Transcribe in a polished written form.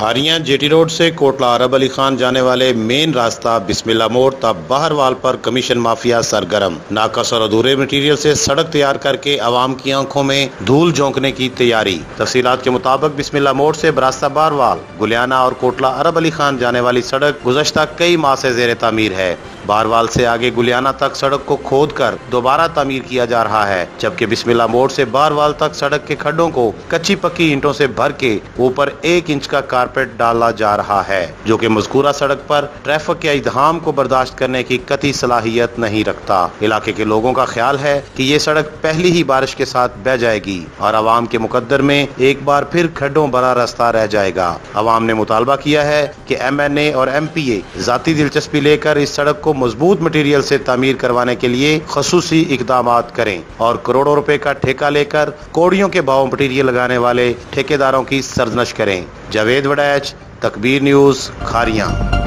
Khariyan jetty road से कोटला अरब अली खान जाने वाले मेन रास्ता बिस्मिल्लाह मोड़ तब बहरवाल पर कमीशन माफिया सरगर्म। नाकस और अधूरे मटीरियल से सड़क तैयार करके आवाम की आंखों में धूल झोंकने की तैयारी। तफसीलात के मुताबिक बिस्मिल्लाह मोड़ से बरास्ता बहरवाल, गुलियाना और कोटला अरब अली खान जाने वाली सड़क गुज़श्ता कई माह से ज़ेर तामीर है। बहरवाल से आगे गुलियाना तक सड़क को खोद कर दोबारा तामीर किया जा रहा है, जबकि बिस्मिल्लाह मोड़ से बहरवाल तक सड़क के खड्डों को कच्ची पक्की ईंटों से भर के ऊपर 1 इंच का कारपेट डाला जा रहा है, जो कि मज़कूरा सड़क पर ट्रैफिक के इज़्दिहाम को बर्दाश्त करने की कतई सलाहियत नहीं रखता। इलाके के लोगों का ख्याल है कि ये सड़क पहली ही बारिश के साथ बह जाएगी और आवाम के मुकद्दर में एक बार फिर खड्डों भरा रास्ता रह जाएगा। आवाम ने मुतालबा किया है कि MNA और MPA ज़ाती दिलचस्पी लेकर इस सड़क को मजबूत मटीरियल से तामीर करवाने के लिए खसूसी इक़दामात करें और करोड़ों रुपए का ठेका लेकर कौड़ियों के भाव मटीरियल लगाने वाले ठेकेदारों की सरजनश करें। जावेद वड़ैच, तकबीर न्यूज़, खारियां।